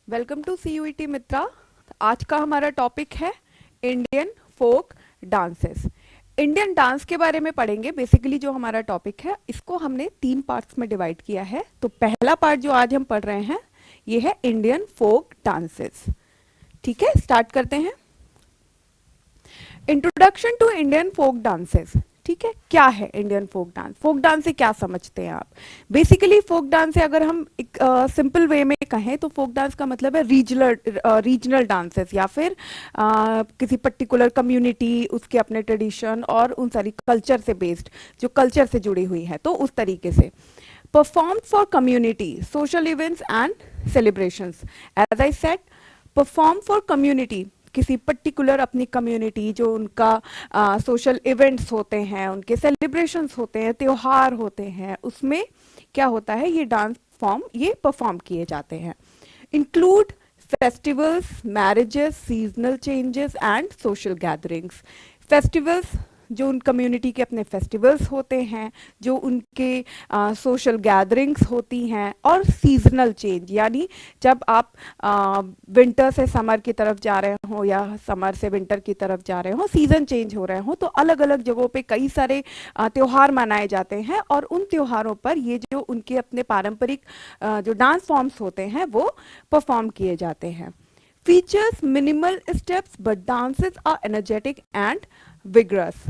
Welcome to CUET मित्रा। आज का हमारा टॉपिक है Indian folk dances. Indian dance के बारे में पढ़ेंगे। बेसिकली जो हमारा टॉपिक है इसको हमने 3 पार्ट्स में डिवाइड किया है। तो पहला पार्ट जो आज हम पढ़ रहे हैं ये है इंडियन फोक डांसेस। ठीक है, स्टार्ट करते हैं। Introduction to Indian folk dances. ठीक है, क्या है Indian folk dance? Folk dance से क्या समझते हैं आप? बेसिकली फोक डांस से अगर हम एक सिंपल वे में कहें तो फोक डांस का मतलब है रीजनल डांसेस, या फिर किसी पर्टिकुलर कम्युनिटी, उसके अपने ट्रेडिशन और उन सारी कल्चर से बेस्ड, जो कल्चर से जुड़ी हुई है, तो उस तरीके से perform for community, social events and celebrations. As I said, perform for community, किसी पर्टिकुलर अपनी कम्युनिटी, जो उनका सोशल इवेंट्स होते हैं, उनके सेलिब्रेशंस होते हैं, त्योहार होते हैं, उसमें क्या होता है, ये डांस फॉर्म ये परफॉर्म किए जाते हैं। Include festivals, marriages, seasonal changes and social gatherings. Festivals, जो उन कम्युनिटी के अपने फेस्टिवल्स होते हैं, जो उनके सोशल गैदरिंग्स होती हैं, और सीजनल चेंज, यानी जब आप विंटर से समर की तरफ जा रहे हो या समर से विंटर की तरफ जा रहे हो, सीजन चेंज हो रहे हो, तो अलग अलग जगहों पे कई सारे त्योहार मनाए जाते हैं, और उन त्योहारों पर ये जो उनके अपने पारंपरिक जो डांस फॉर्म्स होते हैं वो परफॉर्म किए जाते हैं। Features minimal steps but dances are energetic and vigorous.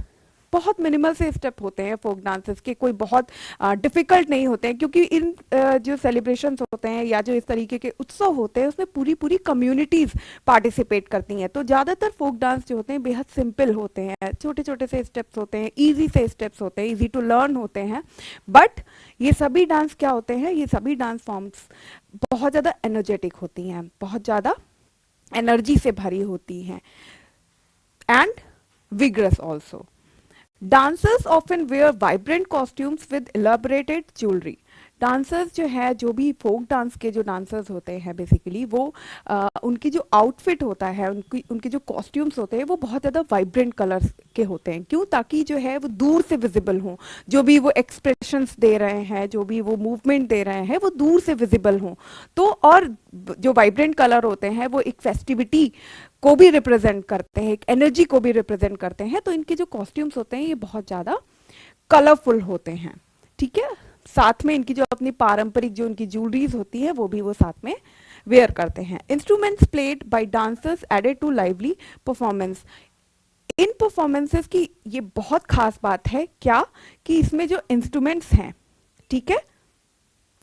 बहुत मिनिमल से स्टेप होते हैं फोक डांसेस के, कोई बहुत डिफिकल्ट नहीं होते हैं, क्योंकि इन जो सेलिब्रेशंस होते हैं या जो इस तरीके के उत्सव होते हैं उसमें पूरी पूरी कम्युनिटीज पार्टिसिपेट करती हैं। तो ज़्यादातर फोक डांस जो होते हैं बेहद सिंपल होते हैं, छोटे छोटे से स्टेप्स होते हैं, ईजी से स्टेप्स होते हैं, ईजी टू लर्न होते हैं। बट ये सभी डांस क्या होते हैं, ये सभी डांस फॉर्म्स बहुत ज़्यादा एनर्जेटिक होती हैं, बहुत ज़्यादा एनर्जी से भरी होती हैं, and vigorous also. Dancers often wear vibrant costumes with elaborated jewelry. Dancers जो है, जो भी फोक डांस के जो डांसर्स होते हैं, बेसिकली वो उनकी जो आउटफिट होता है, उनके जो कॉस्ट्यूम्स होते हैं वो बहुत ज़्यादा वाइब्रेंट कलर्स के होते हैं। क्यों? ताकि जो है वो दूर से विजिबल हों, जो भी वो एक्सप्रेशंस दे रहे हैं, जो भी वो मूवमेंट दे रहे हैं, वो दूर से विजिबल हों। तो और जो वाइब्रेंट कलर होते हैं वो एक फेस्टिविटी को भी रिप्रेजेंट करते हैं, एक एनर्जी को भी रिप्रेजेंट करते हैं। तो इनके जो कॉस्ट्यूम्स होते हैं ये बहुत ज़्यादा कलरफुल होते हैं। ठीक है, साथ में इनकी जो अपनी पारंपरिक जो उनकी ज्वेलरीज होती है वो भी वो साथ में वेयर करते हैं। Instruments played by dancers added to lively performance. इन परफॉर्मेंसेस की ये बहुत खास बात है क्या, कि इसमें जो इंस्ट्रूमेंट्स हैं, ठीक है,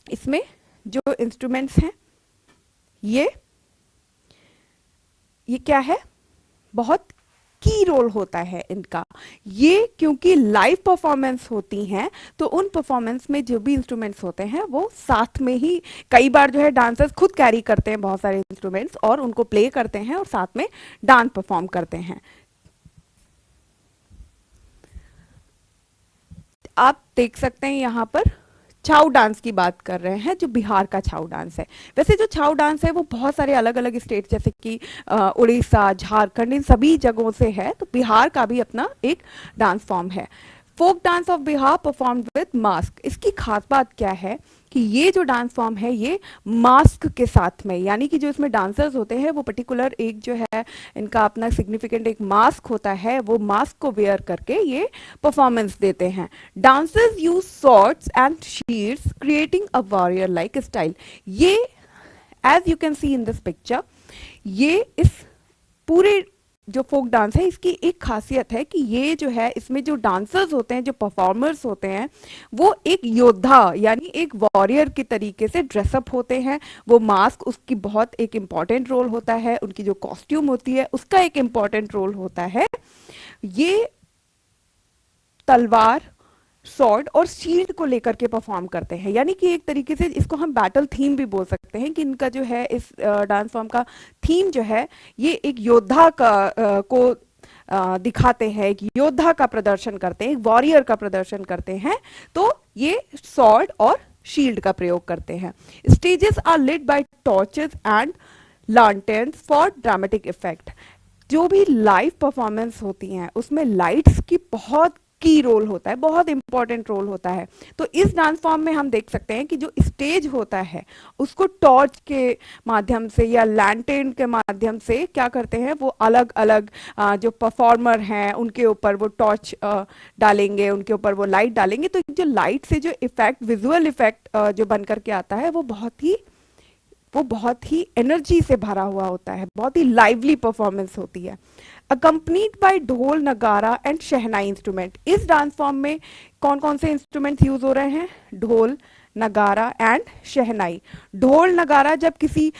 इसमें जो इंस्ट्रूमेंट्स हैं ये क्या है, बहुत की रोल होता है इनका। ये क्योंकि लाइव परफॉर्मेंस होती हैं, तो उन परफॉर्मेंस में जो भी इंस्ट्रूमेंट्स होते हैं वो साथ में ही, कई बार जो है डांसर्स खुद कैरी करते हैं बहुत सारे इंस्ट्रूमेंट्स और उनको प्ले करते हैं और साथ में डांस परफॉर्म करते हैं। आप देख सकते हैं यहाँ पर छाऊ डांस की बात कर रहे हैं, जो बिहार का छाऊ डांस है। वैसे जो छाऊ डांस है वो बहुत सारे अलग अलग स्टेट, जैसे कि उड़ीसा, झारखंड, इन सभी जगहों से है। तो बिहार का भी अपना एक डांस फॉर्म है। Folk dance of Bihar performed with mask. इसकी खास बात क्या है कि ये जो डांस फॉर्म है ये मास्क के साथ में, यानी कि जो इसमें डांसर्स होते हैं वो पर्टिकुलर एक जो है इनका अपना सिग्निफिकेंट एक मास्क होता है, वो मास्क को वेयर करके ये परफॉर्मेंस देते हैं। Dancers use swords and shields creating a warrior like style. ये as you can see in this picture, ये इस पूरे जो फोक डांस है इसकी एक खासियत है कि ये जो है इसमें जो डांसर्स होते हैं, जो परफॉर्मर्स होते हैं, वो एक योद्धा यानी एक वॉरियर के तरीके से ड्रेसअप होते हैं। वो मास्क, उसकी बहुत एक इम्पॉर्टेंट रोल होता है, उनकी जो कॉस्ट्यूम होती है उसका एक इम्पॉर्टेंट रोल होता है। ये तलवार, सॉर्ड और शील्ड को लेकर के परफॉर्म करते हैं, यानी कि एक तरीके से इसको हम बैटल थीम भी बोल सकते हैं कि इनका जो है इस डांस फॉर्म का थीम जो है ये एक योद्धा को दिखाते हैं, एक योद्धा का प्रदर्शन करते हैं, एक वॉरियर का प्रदर्शन करते हैं। तो ये सॉर्ड और शील्ड का प्रयोग करते हैं। Stages are lit by torches and lanterns for dramatic effect. जो भी लाइव परफॉर्मेंस होती हैं उसमें लाइट्स की बहुत की रोल होता है, बहुत इंपॉर्टेंट रोल होता है। तो इस डांस फॉर्म में हम देख सकते हैं कि जो स्टेज होता है उसको टॉर्च के माध्यम से या लैंटेन के माध्यम से क्या करते हैं, वो अलग अलग जो परफॉर्मर हैं उनके ऊपर वो टॉर्च डालेंगे, उनके ऊपर वो लाइट डालेंगे। तो जो लाइट से जो इफेक्ट, विजुअल इफेक्ट जो बन करके आता है वो बहुत ही एनर्जी से भरा हुआ होता है, बहुत ही लाइवली परफॉर्मेंस होती है। अकम्पनीड बाय ढोल, नगारा एंड शहनाई इंस्ट्रूमेंट। इस डांस फॉर्म में कौन कौन से इंस्ट्रूमेंट्स यूज हो रहे हैं? ढोल, नगारा एंड शहनाई। ढोल नगारा, जब किसी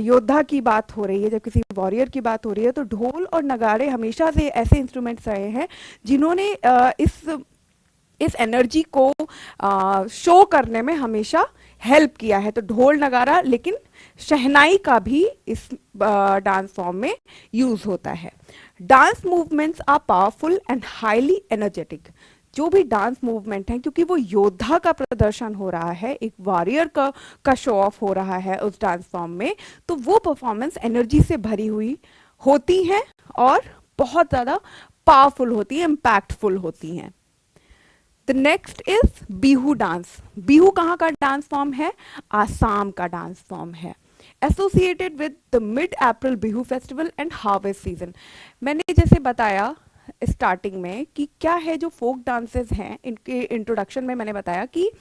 योद्धा की बात हो रही है, जब किसी वॉरियर की बात हो रही है, तो ढोल और नगाड़े हमेशा से ऐसे इंस्ट्रूमेंट्स रहे हैं जिन्होंने इस एनर्जी को शो करने में हमेशा हेल्प किया है। तो ढोल नगारा, लेकिन शहनाई का भी इस डांस फॉर्म में यूज होता है। Dance movements are powerful and highly energetic. जो भी डांस मूवमेंट है, क्योंकि वो योद्धा का प्रदर्शन हो रहा है, एक वॉरियर का शो ऑफ हो रहा है उस डांस फॉर्म में, तो वो परफॉर्मेंस एनर्जी से भरी हुई होती है और बहुत ज्यादा पावरफुल होती है, इम्पैक्टफुल होती हैं। The next is Bihu dance. Bihu कहाँ का डांस फॉर्म है? आसाम का डांस फॉर्म है। Associated with the mid April Bihu festival and harvest season. मैंने जैसे बताया स्टार्टिंग में कि क्या है जो फोक डांसेस हैं, इनके इंट्रोडक्शन में मैंने बताया कि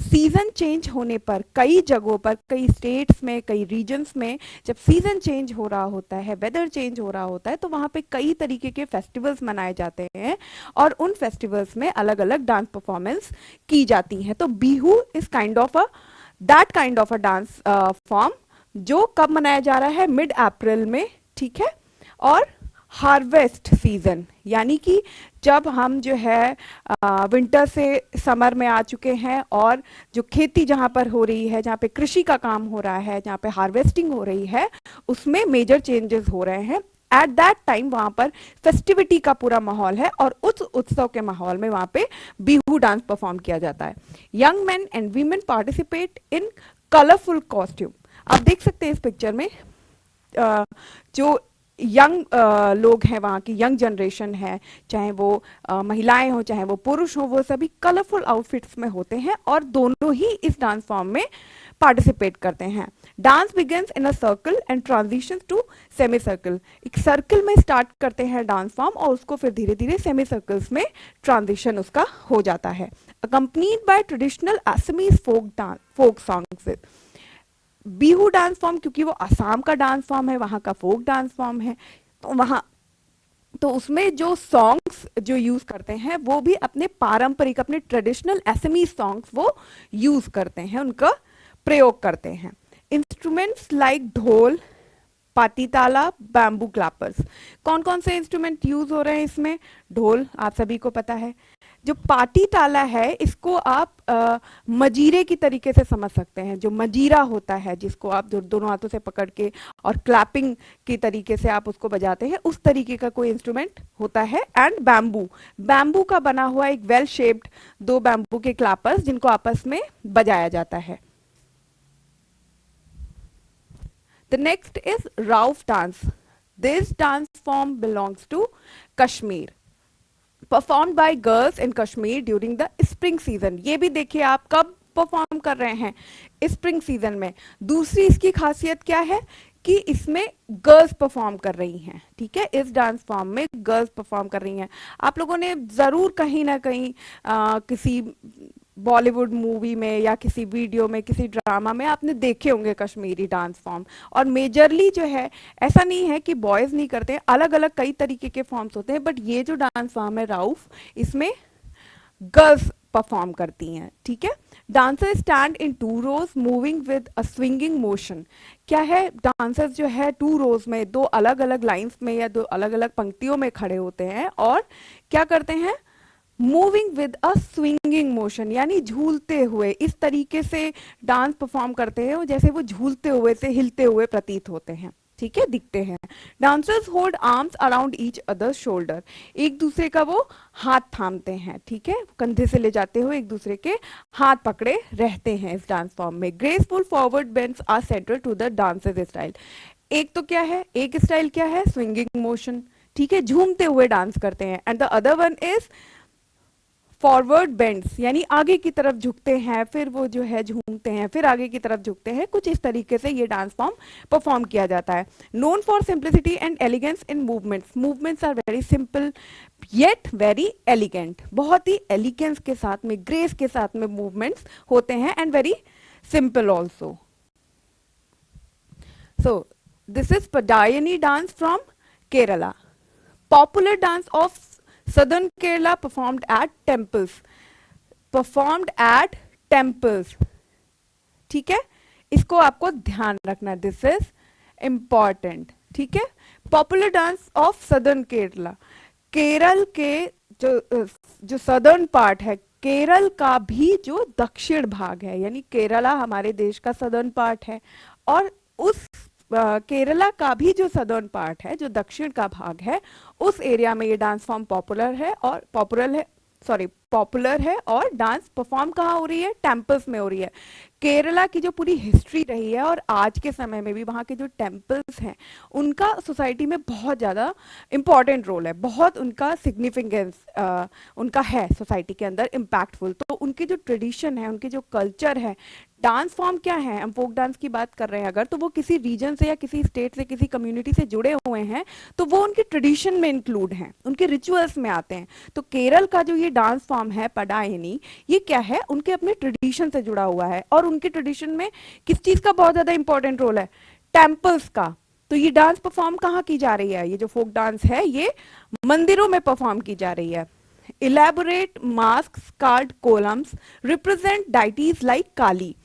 सीजन चेंज होने पर कई जगहों पर, कई स्टेट्स में, कई रीजन्स में जब सीजन चेंज हो रहा होता है, वेदर चेंज हो रहा होता है, तो वहाँ पे कई तरीके के फेस्टिवल्स मनाए जाते हैं और उन फेस्टिवल्स में अलग अलग डांस परफॉर्मेंस की जाती हैं। तो Bihu is kind of a dance form जो कब मनाया जा रहा है? मिड अप्रैल में, ठीक है। और हार्वेस्ट सीजन, यानी कि जब हम जो है विंटर से समर में आ चुके हैं और जो खेती जहां पर हो रही है, जहां पे कृषि का काम हो रहा है, जहां पे हार्वेस्टिंग हो रही है, उसमें मेजर चेंजेस हो रहे हैं। एट दैट टाइम वहां पर फेस्टिविटी का पूरा माहौल है और उस उत्सव के माहौल में वहां पे बिहू डांस परफॉर्म किया जाता है। Young man and women participate in colourful costume. आप देख सकते हैं इस पिक्चर में जो यंग लोग हैं, वहाँ की यंग जनरेशन है, चाहे वो महिलाएं हो चाहे वो पुरुष हो, वो सभी कलरफुल आउटफिट्स में होते हैं और दोनों ही इस डांस फॉर्म में पार्टिसिपेट करते हैं। Dance begins in a circle and transitions to semi circle. एक सर्कल में स्टार्ट करते हैं डांस फॉर्म और उसको फिर धीरे धीरे सेमी सर्कल्स में ट्रांजिशन उसका हो जाता है। Accompanied by traditional Assamese folk songs. Bihu dance form, क्योंकि वो असम का डांस फॉर्म है, वहाँ का फोक डांस फॉर्म है, तो उसमें जो सॉन्ग्स जो यूज करते हैं वो भी अपने पारंपरिक, अपने ट्रेडिशनल असमीज सॉन्ग्स वो यूज करते हैं, उनका प्रयोग करते हैं। इंस्ट्रूमेंट्स लाइक ढोल, पाटीताला, बैम्बू क्लैपर्स। कौन कौन से इंस्ट्रूमेंट यूज हो रहे हैं इसमें? ढोल आप सभी को पता है। जो पाटीताला है इसको आप मजीरे की तरीके से समझ सकते हैं। जो मजीरा होता है जिसको आप दोनों हाथों से पकड़ के और क्लैपिंग की तरीके से आप उसको बजाते हैं, उस तरीके का कोई इंस्ट्रूमेंट होता है। एंड बैम्बू, बैम्बू का बना हुआ एक वेल शेप्ड दो बैम्बू के क्लैपर्स जिनको आपस में बजाया जाता है। The next is Rauf dance. This dance form belongs to Kashmir. Performed by girls in Kashmir during the spring season. ये भी देखिए आप कब परफॉर्म कर रहे हैं? स्प्रिंग सीजन में। दूसरी इसकी खासियत क्या है कि इसमें गर्ल्स परफॉर्म कर रही हैं, ठीक है। इस डांस फॉर्म में गर्ल्स परफॉर्म कर रही हैं। आप लोगों ने जरूर कहीं ना कहीं किसी बॉलीवुड मूवी में या किसी वीडियो में, किसी ड्रामा में आपने देखे होंगे कश्मीरी डांस फॉर्म। और मेजरली जो है, ऐसा नहीं है कि बॉयज नहीं करते हैं, अलग अलग कई तरीके के फॉर्म्स होते हैं, बट ये जो डांस फॉर्म है राउफ, इसमें गर्ल्स परफॉर्म करती हैं, ठीक है। Dancer stand in 2 rows moving with a swinging motion. क्या है, डांसर्स जो है 2 रोज में, 2 अलग अलग लाइंस में या 2 अलग अलग पंक्तियों में खड़े होते हैं और क्या करते हैं? Moving with a swinging motion, यानी झूलते हुए। इस तरीके से डांस परफॉर्म करते हैं जैसे वो झूलते हुए से हिलते हुए प्रतीत होते हैं, ठीक है, दिखते हैं। Dancers hold arms around each other shoulder. एक दूसरे का वो हाथ थामते हैं, ठीक है, कंधे से ले जाते हुए एक दूसरे के हाथ पकड़े रहते हैं इस डांस फॉर्म में। Graceful forward bends are central to the dancers style. एक तो क्या है, एक स्टाइल क्या है? स्विंगिंग मोशन, ठीक है, झूमते हुए डांस करते हैं। And the other one is forward bends यानी आगे की तरफ झुकते हैं, फिर वो जो है झूमते हैं, फिर आगे की तरफ झुकते हैं, कुछ इस तरीके से ये डांस फॉर्म परफॉर्म किया जाता है। Known for simplicity and elegance in movements, movements are very simple yet very elegant, बहुत ही एलिगेंस के साथ में, ग्रेस के साथ में मूवमेंट्स होते हैं, and very simple also. So this is Padayani dance from Kerala, popular dance of southern Kerala performed at temples, performed at temples, ठीक है, इसको आपको ध्यान रखना, दिस इज इंपॉर्टेंट, ठीक है। Popular dance of southern Kerala, Kerala के जो सदर्न पार्ट है, केरल का भी जो दक्षिण भाग है, यानी केरला हमारे देश का सदर्न पार्ट है, और उस केरला का भी जो सदर्न पार्ट है, जो दक्षिण का भाग है, उस एरिया में ये डांस फॉर्म पॉपुलर है और डांस परफॉर्म कहाँ हो रही है, टेम्पल्स में हो रही है। केरला की जो पूरी हिस्ट्री रही है और आज के समय में भी वहाँ के जो टेम्पल्स हैं उनका सोसाइटी में बहुत ज़्यादा इंपॉर्टेंट रोल है, बहुत उनका सिग्निफिकेंस उनका है सोसाइटी के अंदर इम्पैक्टफुल। तो उनके जो ट्रेडिशन है, उनके जो कल्चर है, डांस फॉर्म क्या है, हम फोक डांस की बात कर रहे हैं अगर, तो वो किसी रीजन से या किसी स्टेट से, किसी कम्युनिटी से जुड़े हुए हैं, तो वो उनके ट्रेडिशन में इंक्लूड हैं, उनके रिचुअल्स में आते हैं। तो केरल का जो ये डांस फॉर्म है पडायनी, ये क्या है, उनके अपने ट्रेडिशन से जुड़ा हुआ है, और उनके ट्रेडिशन में किस चीज का बहुत ज्यादा इंपॉर्टेंट रोल है, टेम्पल्स का। तो ये डांस परफॉर्म कहाँ की जा रही है, ये जो फोक डांस है ये मंदिरों में परफॉर्म की जा रही है। Elaborate mask card kolams represent deities like Kali,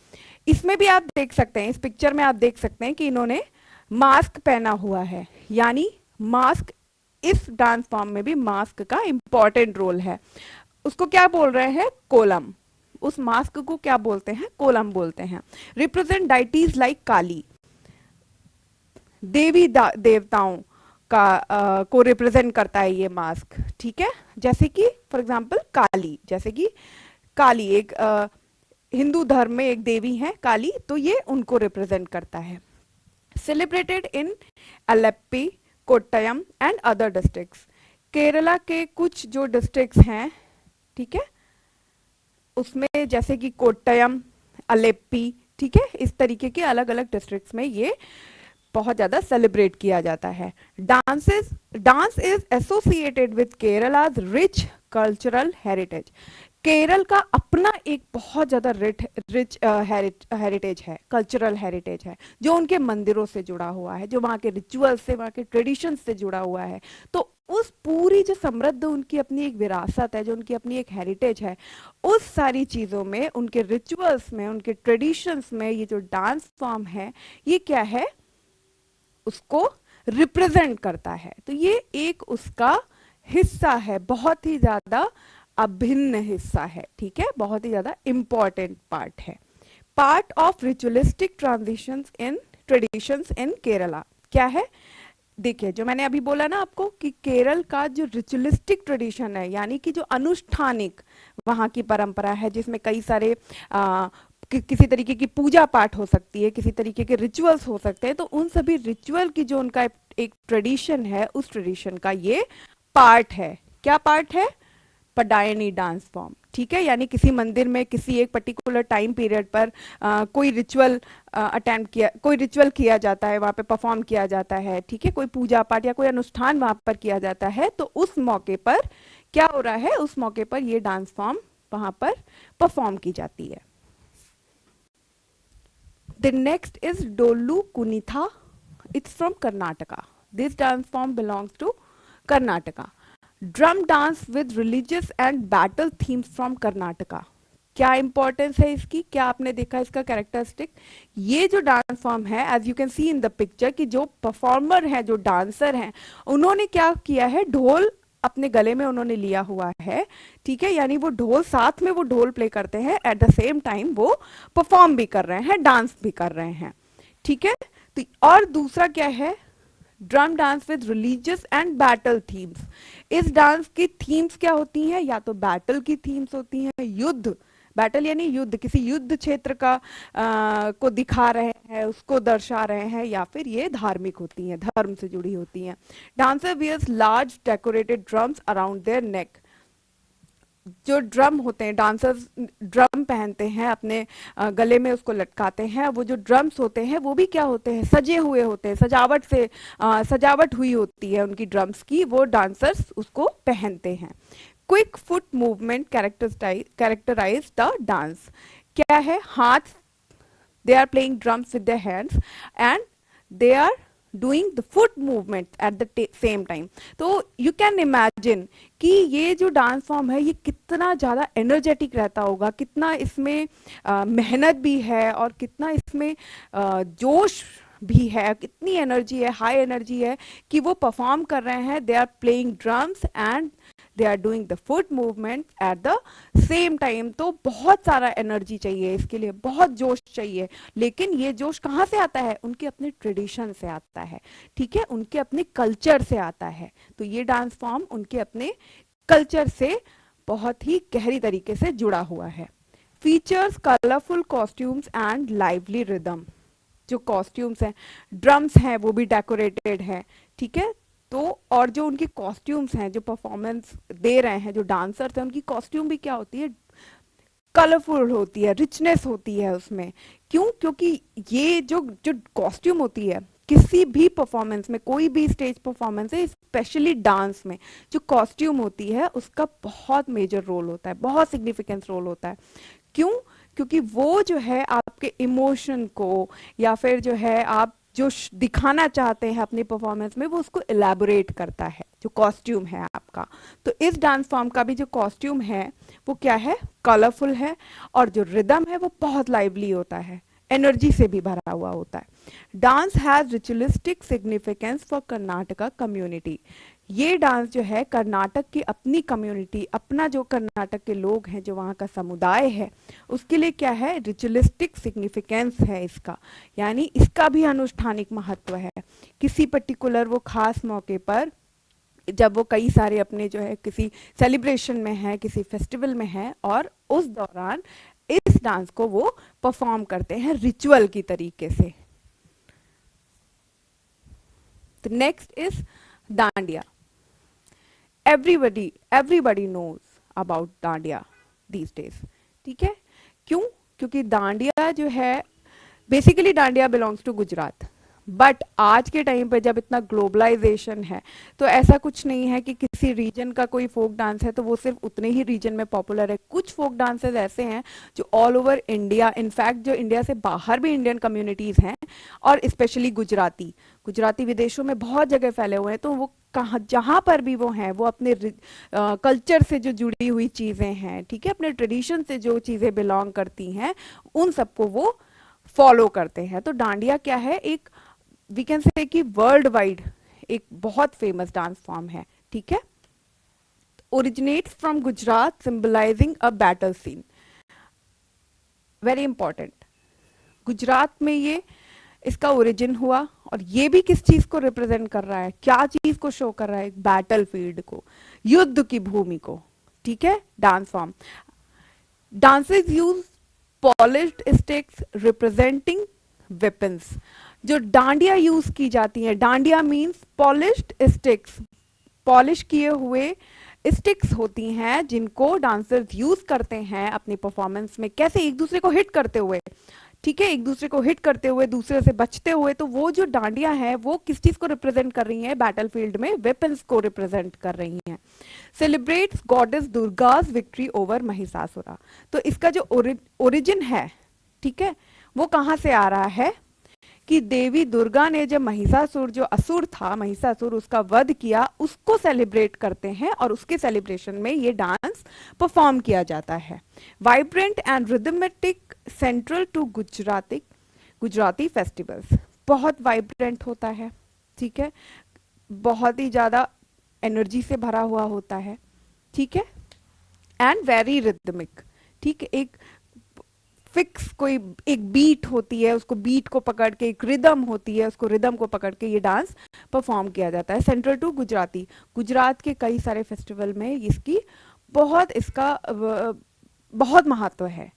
इसमें भी आप देख सकते हैं, इस पिक्चर में आप देख सकते हैं कि इन्होंने मास्क पहना हुआ है, यानी मास्क, इस डांस फॉर्म में भी मास्क का इंपॉर्टेंट रोल है। उसको क्या बोल रहे हैं, कोलम, उस मास्क को क्या बोलते हैं, कोलम बोलते हैं। रिप्रेजेंट डाइटीज लाइक काली, देवी देवताओं का को रिप्रेजेंट करता है ये मास्क, ठीक है। जैसे कि फॉर एग्जांपल काली, जैसे कि काली एक हिंदू धर्म में एक देवी है काली, तो ये उनको रिप्रेजेंट करता है। Celebrated in Alleppey, Kottayam and other districts, Kerala के कुछ जो डिस्ट्रिक्ट्स हैं, ठीक है, उसमें जैसे कि कोट्टयम, अलेप्पी, ठीक है, इस तरीके के अलग अलग डिस्ट्रिक्ट्स में ये बहुत ज्यादा सेलिब्रेट किया जाता है। Dance is associated with Kerala's rich cultural heritage, Kerala का अपना एक बहुत ज्यादा रिच हेरिटेज है, कल्चरल हेरिटेज है, जो उनके मंदिरों से जुड़ा हुआ है, जो वहाँ के रिचुअल्स से, वहाँ के ट्रेडिशन से जुड़ा हुआ है। तो उस पूरी जो समृद्ध उनकी अपनी एक विरासत है, जो उनकी अपनी एक हेरिटेज है, उस सारी चीजों में, उनके रिचुअल्स में, उनके ट्रेडिशंस में ये जो डांस फॉर्म है, ये क्या है, उसको रिप्रेजेंट करता है। तो ये एक उसका हिस्सा है, बहुत ही ज्यादा अभिन्न हिस्सा है, ठीक है, बहुत ही ज्यादा इंपॉर्टेंट पार्ट है। Part of ritualistic transitions in traditions in Kerala, क्या है, देखिए जो मैंने अभी बोला ना आपको कि केरल का जो रिचुअलिस्टिक ट्रेडिशन है, यानी कि जो अनुष्ठानिक वहां की परंपरा है, जिसमें कई सारे किसी तरीके की पूजा पाठ हो सकती है, किसी तरीके के रिचुअल्स हो सकते हैं, तो उन सभी रिचुअल की जो उनका एक ट्रेडिशन है, उस ट्रेडिशन का ये पार्ट है। क्या पार्ट है, पडायनी डांस फॉर्म, ठीक है, यानी किसी मंदिर में किसी एक पर्टिकुलर टाइम पीरियड पर कोई रिचुअल कोई रिचुअल किया जाता है, वहां पे परफॉर्म किया जाता है, ठीक है, कोई पूजा पाठ या कोई अनुष्ठान वहां पर किया जाता है, तो उस मौके पर क्या हो रहा है, उस मौके पर ये डांस फॉर्म वहां पर परफॉर्म की जाती है। The next is Dollu Kunitha. It's from Karnataka. This dance form belongs to Karnataka. Drum dance with religious and battle themes from Karnataka. क्या इंपॉर्टेंस है इसकी, क्या आपने देखा इसका कैरेक्टरिस्टिक, ये जो डांस फॉर्म है, as you can see in the picture, कि जो परफॉर्मर है, जो डांसर हैं, उन्होंने क्या किया है, ढोल अपने गले में उन्होंने लिया हुआ है, ठीक है, यानी वो ढोल, साथ में वो ढोल प्ले करते हैं, एट द सेम टाइम वो परफॉर्म भी कर रहे हैं, डांस भी कर रहे हैं, ठीक है। तो और दूसरा क्या है, drum dance with religious and battle themes, इस डांस की थीम्स क्या होती हैं, या तो बैटल की थीम्स होती हैं, युद्ध, बैटल यानी युद्ध, किसी युद्ध क्षेत्र का को दिखा रहे हैं, उसको दर्शा रहे हैं, या फिर ये धार्मिक होती हैं, धर्म से जुड़ी होती हैं। Dancer wears large decorated drums around their neck, जो ड्रम होते हैं, डांसर्स ड्रम पहनते हैं अपने गले में, उसको लटकाते हैं। वो जो ड्रम्स होते हैं वो भी क्या होते हैं, सजे हुए होते हैं, सजावट से सजावट हुई होती है उनकी ड्रम्स की, वो डांसर्स उसको पहनते हैं। Quick foot movement characterise the dance. क्या है, हाथ, they are playing drums with their hands and they are doing the foot movement at the same time. तो you can imagine कि ये जो डांस फॉर्म है ये कितना ज़्यादा एनर्जेटिक रहता होगा, कितना इसमें मेहनत भी है और कितना इसमें जोश भी है, कितनी एनर्जी है, हाई एनर्जी है कि वो परफॉर्म कर रहे हैं। They are playing drums and they are doing the foot movement at the same time. तो बहुत सारा एनर्जी चाहिए इसके लिए, बहुत जोश चाहिए। लेकिन ये जोश कहाँ से आता है, उनके अपने ट्रेडिशन से आता है, ठीक है, उनके अपने कल्चर से आता है। तो ये डांस फॉर्म उनके अपने कल्चर से बहुत ही गहरी तरीके से जुड़ा हुआ है। Features colourful costumes and lively rhythm. जो कॉस्ट्यूम्स हैं, ड्रम्स हैं वो भी डेकोरेटेड हैं, ठीक है। तो और जो उनकी कॉस्ट्यूम्स हैं, जो परफॉर्मेंस दे रहे हैं जो डांसर्स हैं, उनकी कॉस्ट्यूम भी क्या होती है, कलरफुल होती है, रिचनेस होती है उसमें। क्यों, क्योंकि ये जो जो कॉस्ट्यूम होती है किसी भी परफॉर्मेंस में, कोई भी स्टेज परफॉर्मेंस है, स्पेशली डांस में जो कॉस्ट्यूम होती है उसका बहुत मेजर रोल होता है, बहुत सिग्निफिकेंस रोल होता है। क्यों, क्योंकि वो जो है आपके इमोशन को या फिर जो है आप जो दिखाना चाहते हैं अपनी परफॉर्मेंस में वो उसको इलेबोरेट करता है, जो कॉस्ट्यूम है आपका। तो इस डांस फॉर्म का भी जो कॉस्ट्यूम है वो क्या है, कलरफुल है, और जो रिदम है वो बहुत लाइवली होता है, एनर्जी से भी भरा हुआ होता है। Dance has ritualistic significance for Karnataka community. ये डांस जो है कर्नाटक की अपनी कम्युनिटी, अपना जो कर्नाटक के लोग हैं, जो वहाँ का समुदाय है, उसके लिए क्या है, रिचुअलिस्टिक सिग्निफिकेंस है इसका, यानी इसका भी अनुष्ठानिक महत्व है। किसी पर्टिकुलर वो खास मौके पर जब वो कई सारे अपने जो है किसी सेलिब्रेशन में है, किसी फेस्टिवल में है, और उस दौरान इस डांस को वो परफॉर्म करते हैं रिचुअल की तरीके से। तो next is Dandiya. Everybody knows about Dandiya these days, ठीक है। क्यों, क्योंकि डांडिया जो है, basically Dandiya belongs to Gujarat, but आज के टाइम पे जब इतना ग्लोबलाइजेशन है तो ऐसा कुछ नहीं है कि किसी रीजन का कोई फोक डांस है तो वो सिर्फ उतने ही रीजन में पॉपुलर है। कुछ फोक डांसेस ऐसे हैं जो ऑल ओवर इंडिया, इनफैक्ट जो इंडिया से बाहर भी इंडियन कम्युनिटीज हैं, और स्पेशली गुजराती विदेशों में बहुत जगह फैले हुए हैं। तो वो कहाँ, जहाँ पर भी वो हैं, वो अपने कल्चर से जो जुड़ी हुई चीज़ें हैं, ठीक है, अपने ट्रेडिशन से जो चीज़ें बिलोंग करती हैं, उन सबको वो फॉलो करते हैं। तो डांडिया क्या है, एक वी कैन से कि वर्ल्ड वाइड एक बहुत फेमस डांस फॉर्म है, ठीक है। Originates from Gujarat, symbolising a battle scene. Very important, Gujarat में ये इसका ओरिजिन हुआ, और ये भी किस चीज को रिप्रेजेंट कर रहा है, क्या चीज को शो कर रहा है, बैटल फील्ड को, युद्ध की भूमि को, ठीक है। Dance form, dances use polished sticks representing weapons. जो डांडिया यूज की जाती है, dandiya means polished sticks, polish किए हुए स्टिक्स होती हैं जिनको डांसर्स यूज करते हैं अपनी परफॉर्मेंस में, कैसे, एक दूसरे को हिट करते हुए, ठीक है, एक दूसरे को हिट करते हुए, दूसरे से बचते हुए। तो वो जो डांडिया है वो किस चीज को रिप्रेजेंट कर रही है, बैटल फील्ड में वेपन्स को रिप्रेजेंट कर रही हैं। Celebrates goddess Durga's victory over Mahishasura. तो इसका जो ओरिजिन है, ठीक है, वो कहाँ से आ रहा है कि देवी दुर्गा ने जब महिषासुर, जो असुर था महिषासुर, उसका वध किया, उसको सेलिब्रेट करते हैं, और उसके सेलिब्रेशन में ये डांस परफॉर्म किया जाता है। Vibrant and rhythmic, central to Gujarati festivals. बहुत वाइब्रेंट होता है, ठीक है, बहुत ही ज्यादा एनर्जी से भरा हुआ होता है, ठीक है, एंड वेरी रिदमिक, ठीक है। एक फिक्स कोई एक बीट होती है, उसको बीट को पकड़ के, एक रिदम होती है, उसको रिदम को पकड़ के ये डांस परफॉर्म किया जाता है। सेंट्रल टू गुजराती, गुजरात के कई सारे फेस्टिवल में इसकी इसका बहुत महत्व है,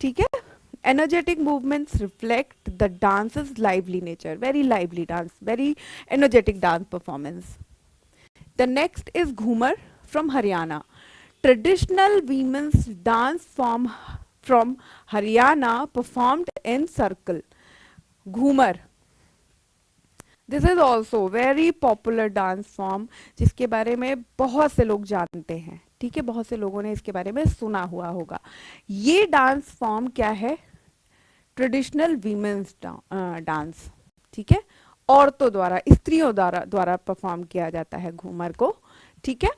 ठीक है। Energetic movements reflect the dances lively nature, very lively dance, very energetic dance performance. The next is Ghoomar from Haryana. Traditional women's dance form from Haryana performed in circle, Ghoomar. This is also very popular dance form, जिसके बारे में बहुत से लोग जानते हैं, ठीक है, बहुत से लोगों ने इसके बारे में सुना हुआ होगा। ये डांस फॉर्म क्या है? ट्रेडिशनल वीमेंस डांस, ठीक है, औरतों द्वारा, स्त्रियों द्वारा परफॉर्म किया जाता है घूमर को, ठीक है,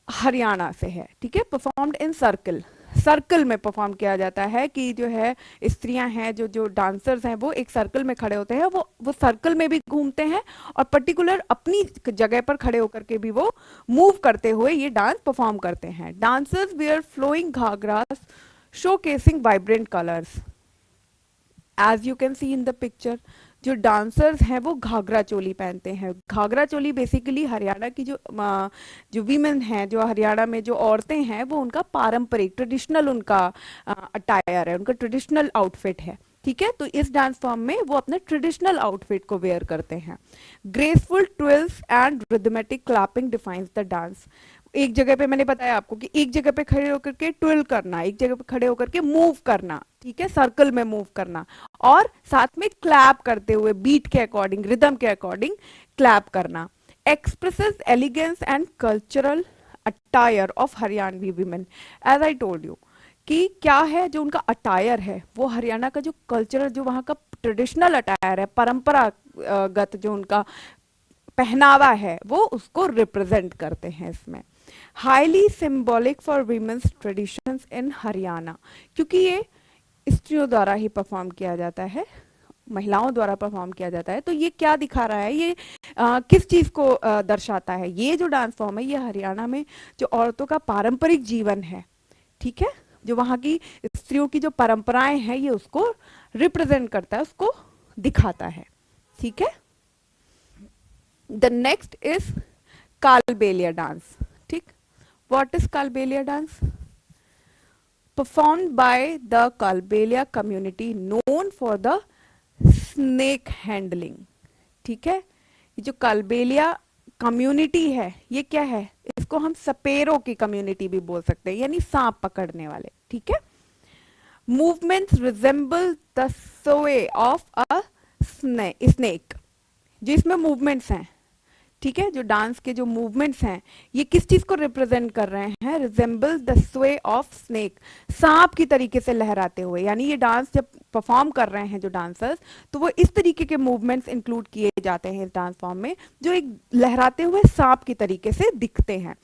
हरियाणा से है, ठीक है। परफॉर्म्ड इन सर्कल, सर्कल में परफॉर्म किया जाता है कि जो है स्त्रियां हैं, जो जो डांसर्स हैं, वो एक सर्कल में खड़े होते हैं, वो सर्कल में भी घूमते हैं और पर्टिकुलर अपनी जगह पर खड़े होकर के भी वो मूव करते हुए ये डांस परफॉर्म करते हैं। Dancers wear flowing ghagras showcasing vibrant colours, as you can see in the picture. जो डांसर्स हैं वो घाघरा चोली पहनते हैं। घाघरा चोली बेसिकली हरियाणा की जो वीमेन हैं, जो हरियाणा में जो औरतें हैं, वो उनका पारंपरिक ट्रेडिशनल उनका अटायर है, उनका ट्रेडिशनल आउटफिट है, ठीक है। तो इस डांस फॉर्म में वो अपने ट्रेडिशनल आउटफिट को वेयर करते हैं। Graceful Twills and rhythmic clapping defines the dance. एक जगह पे मैंने बताया आपको कि एक जगह पे खड़े होकर के ट्विल करना, एक जगह पे खड़े होकर के मूव करना, ठीक है, सर्कल में मूव करना, और साथ में क्लैप करते हुए बीट के अकॉर्डिंग, रिदम के अकॉर्डिंग क्लैप करना। Expresses elegance and cultural attire of Haryanvi women. As I told you कि क्या है जो उनका अटायर है, वो हरियाणा का जो कल्चरल, जो वहां का ट्रेडिशनल अटायर है, परंपरागत जो उनका पहनावा है, वो उसको रिप्रेजेंट करते हैं इसमें। Highly symbolic for women's traditions in Haryana, क्योंकि ये स्त्रियों द्वारा ही परफॉर्म किया जाता है, महिलाओं द्वारा परफॉर्म किया जाता है। तो ये क्या दिखा रहा है, ये किस चीज को दर्शाता है? ये जो डांस फॉर्म है, ये हरियाणा में जो औरतों का पारंपरिक जीवन है, ठीक है, जो वहां की स्त्रियों की जो परंपराएं हैं, ये उसको रिप्रेजेंट करता है, उसको दिखाता है, ठीक है। The next is Kalbelia dance, ठीक। What is Kalbelia dance? Performed by the Kalbelia community known for the snake handling, ठीक है। ये जो कालबेलिया कम्युनिटी है, ये क्या है? इसको हम सपेरों की कम्युनिटी भी बोल सकते हैं, यानी सांप पकड़ने वाले, ठीक है। मूवमेंट्स रिजेंबल द सोए ऑफ अ स्नेक। जो इसमें मूवमेंट्स हैं, ठीक है, जो डांस के जो मूवमेंट्स हैं, ये किस चीज को रिप्रेजेंट कर रहे हैं? Resemble the Sway of snake, सांप की तरीके से लहराते हुए। यानी ये डांस जब परफॉर्म कर रहे हैं जो डांसर्स, तो वो इस तरीके के मूवमेंट्स इंक्लूड किए जाते हैं इस डांस फॉर्म में, जो एक लहराते हुए सांप की तरीके से दिखते हैं।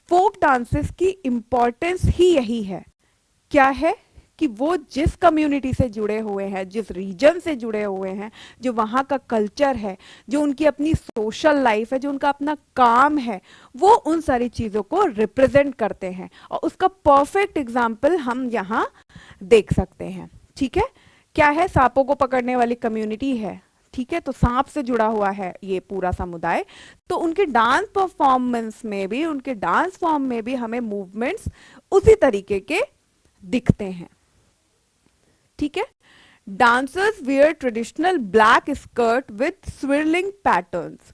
फोक डांसेस की इंपॉर्टेंस ही यही है, क्या है कि वो जिस कम्युनिटी से जुड़े हुए हैं, जिस रीजन से जुड़े हुए हैं, जो वहाँ का कल्चर है, जो उनकी अपनी सोशल लाइफ है, जो उनका अपना काम है, वो उन सारी चीज़ों को रिप्रेजेंट करते हैं। और उसका परफेक्ट एग्जाम्पल हम यहाँ देख सकते हैं, ठीक है। क्या है? सांपों को पकड़ने वाली कम्युनिटी है, ठीक है, तो सांप से जुड़ा हुआ है ये पूरा समुदाय। तो उनके डांस परफॉर्मेंस में भी, उनके डांस फॉर्म में भी हमें मूवमेंट्स उसी तरीके के दिखते हैं, ठीक है। Dancers wear traditional black skirt with swirling patterns.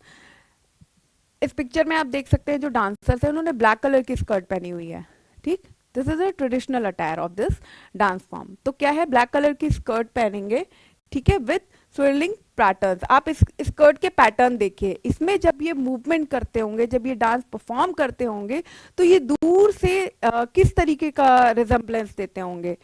इस पिक्चर में आप देख सकते हैं जो डांसर्स हैं, उन्होंने ब्लैक कलर की स्कर्ट पहनी हुई है, ठीक। This is a traditional attire of this dance form. तो क्या है? ब्लैक कलर की स्कर्ट पहनेंगे, ठीक है, विथ स्विर्लिंग पैटर्न्स। आप इस स्कर्ट के पैटर्न देखिए, इसमें जब ये मूवमेंट करते होंगे, जब ये डांस परफॉर्म करते होंगे, तो ये दूर से किस तरीके का रिजेम्बलेंस देते होंगे?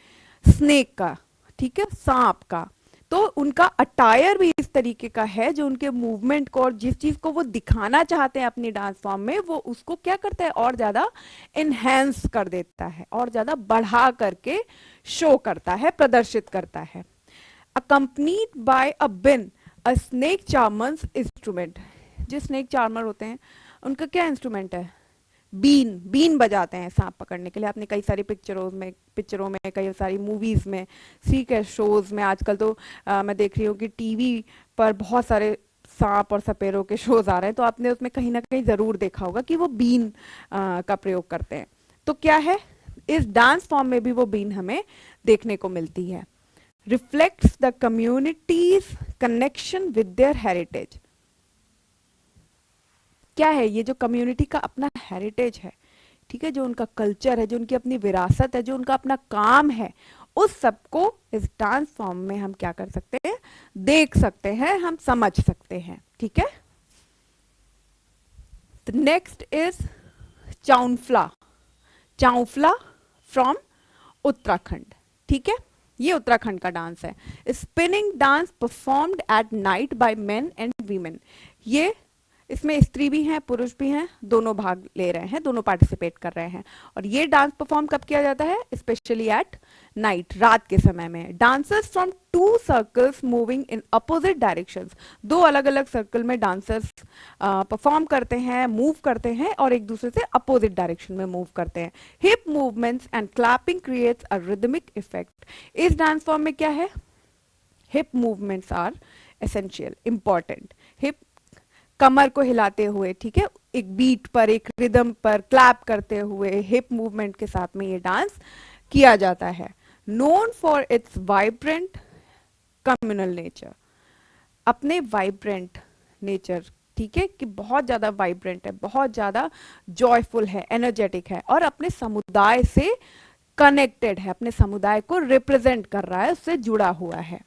स्नेक का, ठीक है, सांप का। तो उनका अटायर भी इस तरीके का है, जो उनके मूवमेंट को और जिस चीज को वो दिखाना चाहते हैं अपनी डांस फॉर्म में, वो उसको क्या करता है? और ज्यादा इनहेंस कर देता है, और ज्यादा बढ़ा करके शो करता है, प्रदर्शित करता है। Accompanied by a been, a snake charmers instrument. जो स्नेक चार्मर होते हैं, उनका क्या इंस्ट्रूमेंट है? बीन। बीन बजाते हैं सांप पकड़ने के लिए। आपने कई सारी पिक्चरों में कई सारी मूवीज में, ठीक है, शोज में, आजकल तो मैं देख रही हूँ कि टीवी पर बहुत सारे सांप और सपेरों के शोज आ रहे हैं, तो आपने उसमें कहीं ना कहीं जरूर देखा होगा कि वो बीन का प्रयोग करते हैं। तो क्या है? इस डांस फॉर्म में भी वो बीन हमें देखने को मिलती है। Reflects the communities connection with their heritage. क्या है? ये जो कम्युनिटी का अपना हेरिटेज है, ठीक है, जो उनका कल्चर है, जो उनकी अपनी विरासत है, जो उनका अपना काम है, उस सबको इस डांस फॉर्म में हम क्या कर सकते हैं, देख सकते हैं, हम समझ सकते हैं। ठीक है, next is Chaunphula. Chaunphula from Uttarakhand. ठीक है, ये उत्तराखंड का डांस है। Spinning dance performed at night by men and women. ये इसमें स्त्री भी हैं, पुरुष भी हैं, दोनों भाग ले रहे हैं, दोनों पार्टिसिपेट कर रहे हैं। और ये डांस परफॉर्म कब किया जाता है, स्पेशली एट नाइट, रात के समय में। Dancers from to circles moving in opposite directions. दो अलग अलग सर्कल में डांसर्स परफॉर्म करते हैं, मूव करते हैं और एक दूसरे से अपोजिट डायरेक्शन में मूव करते हैं। Hip movements and clapping creates a rhythmic effect. इस डांस फॉर्म में क्या है, hip movements are essential, important. Hip कमर को हिलाते हुए, ठीक है, एक बीट पर, एक रिदम पर क्लैप करते हुए, हिप मूवमेंट के साथ में ये डांस किया जाता है। Known for its vibrant communal nature, अपने वाइब्रेंट नेचर, ठीक है, कि बहुत ज्यादा वाइब्रेंट है, बहुत ज्यादा जॉयफुल है, एनर्जेटिक है और अपने समुदाय से कनेक्टेड है, अपने समुदाय को रिप्रेजेंट कर रहा है, उससे जुड़ा हुआ है।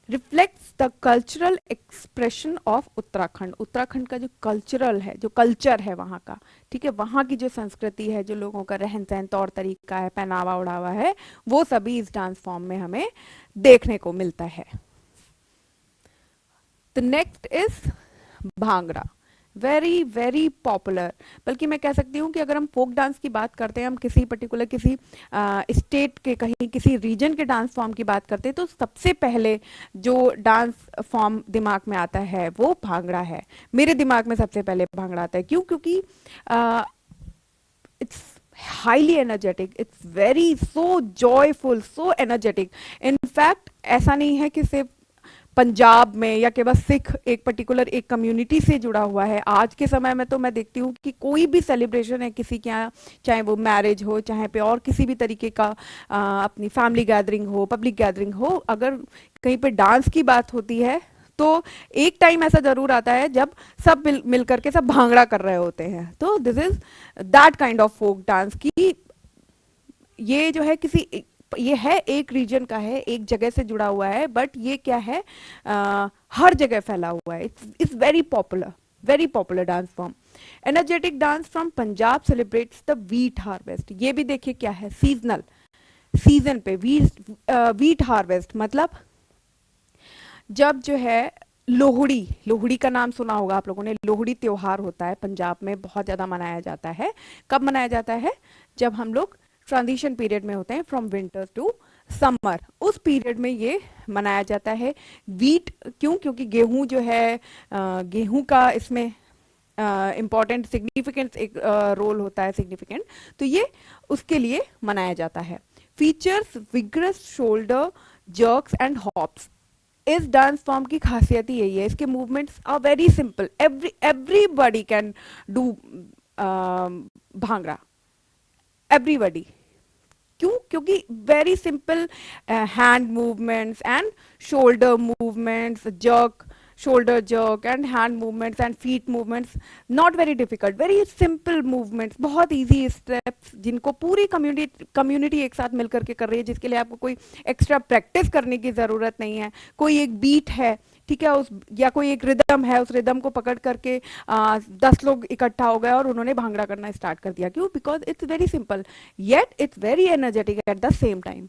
Reflects the cultural expression of Uttarakhand. Uttarakhand का जो कल्चरल है, जो कल्चर है वहाँ का, ठीक है, वहाँ की जो संस्कृति है, जो लोगों का रहन सहन, तौर तरीका है, पहनावा उड़ावा है, वो सभी इस डांस फॉर्म में हमें देखने को मिलता है। The next is bhangra. Very very popular, बल्कि मैं कह सकती हूँ कि अगर हम फोक डांस की बात करते हैं, हम किसी पर्टिकुलर किसी स्टेट के, कहीं किसी रीजन के डांस फॉर्म की बात करते हैं, तो सबसे पहले जो डांस फॉर्म दिमाग में आता है वो भांगड़ा है। मेरे दिमाग में सबसे पहले भांगड़ा आता है। क्यों? क्योंकि it's highly energetic, it's very so joyful, so energetic. In fact ऐसा नहीं है कि सिर्फ पंजाब में या केवल सिख एक पर्टिकुलर एक कम्युनिटी से जुड़ा हुआ है। आज के समय में तो मैं देखती हूँ कि कोई भी सेलिब्रेशन है किसी के यहाँ, चाहे वो मैरिज हो, चाहे पे और किसी भी तरीके का अपनी फैमिली गैदरिंग हो, पब्लिक गैदरिंग हो, अगर कहीं पे डांस की बात होती है तो एक टाइम ऐसा जरूर आता है जब सब मिल करके सब भांगड़ा कर रहे होते हैं। तो this is that kind of folk dance की, ये जो है किसी, ये है एक रीजन का है, एक जगह से जुड़ा हुआ है, बट ये क्या है, हर जगह फैला हुआ है। It's very popular, very popular dance form. Energetic dance from Punjab celebrates the wheat harvest. ये भी देखिए क्या है, सीजनल, सीजन पे वीट हार्वेस्ट, मतलब जब जो है लोहड़ी, लोहड़ी का नाम सुना होगा आप लोगों ने, लोहड़ी त्योहार होता है पंजाब में, बहुत ज्यादा मनाया जाता है। कब मनाया जाता है? जब हम लोग ट्रांजिशन पीरियड में होते हैं, फ्रॉम विंटर टू समर, उस पीरियड में ये मनाया जाता है। वीट क्यों? क्योंकि गेहूं जो है, गेहूं का इसमें इंपॉर्टेंट सिग्निफिकेंट एक रोल होता है, सिग्निफिकेंट, तो ये उसके लिए मनाया जाता है। Features vigorous shoulder jerks and hops. इस डांस फॉर्म की खासियत ही यही है, इसके movements are very simple, everybody can do bhangra, everybody. क्यों? क्योंकि very simple hand movements and shoulder movements, jerk, shoulder jerk and hand movements and feet movements, not very difficult, very simple movements, बहुत easy steps, जिनको पूरी community एक साथ मिलकर के कर रही है, जिसके लिए आपको कोई एक्स्ट्रा प्रैक्टिस करने की जरूरत नहीं है। कोई एक बीट है, ठीक है, उस या कोई एक रिदम है, उस रिदम को पकड़ करके 10 लोग इकट्ठा हो गए और उन्होंने भांगड़ा करना स्टार्ट कर दिया। क्यों? Because it's very simple yet it's very energetic eight the same time.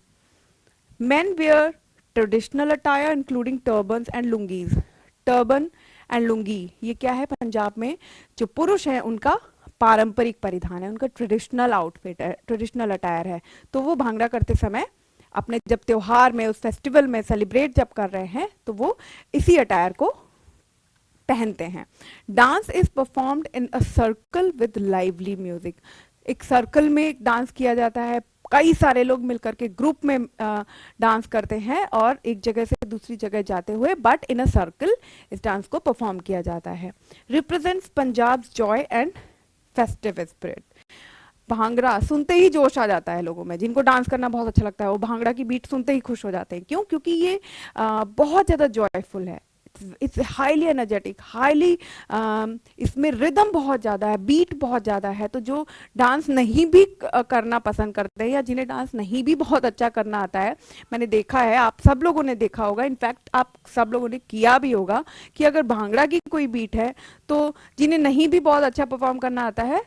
Men wear traditional attire including turbans and lungis। Turban and lungi, ये क्या है? पंजाब में जो पुरुष हैं उनका पारंपरिक परिधान है, उनका ट्रेडिशनल आउटफिट है, ट्रेडिशनल अटायर है। तो वो भांगड़ा करते समय अपने जब त्योहार में, उस फेस्टिवल में सेलिब्रेट जब कर रहे हैं, तो वो इसी अटायर को पहनते हैं। Dance is performed in a circle with lively music. एक सर्कल में एक डांस किया जाता है, कई सारे लोग मिलकर के ग्रुप में डांस करते हैं और एक जगह से दूसरी जगह जाते हुए, बट इन अ सर्कल इस डांस को परफॉर्म किया जाता है। Represents Punjab Joy and festive spirit. Bhangra सुनते ही जोश आ जाता है लोगों में, जिनको डांस करना बहुत अच्छा लगता है वो भांगड़ा की बीट सुनते ही खुश हो जाते हैं। क्यों? क्योंकि ये बहुत ज्यादा जॉयफुल है, इट्स हाईली एनर्जेटिक, हाईली, इसमें रिदम बहुत ज़्यादा है, बीट बहुत ज़्यादा है। तो जो डांस नहीं भी करना पसंद करते हैं या जिन्हें डांस नहीं भी बहुत अच्छा करना आता है, मैंने देखा है, आप सब लोगों ने देखा होगा, इनफैक्ट आप सब लोगों ने किया भी होगा कि अगर भांगड़ा की कोई बीट है तो जिन्हें नहीं भी बहुत अच्छा परफॉर्म करना आता है,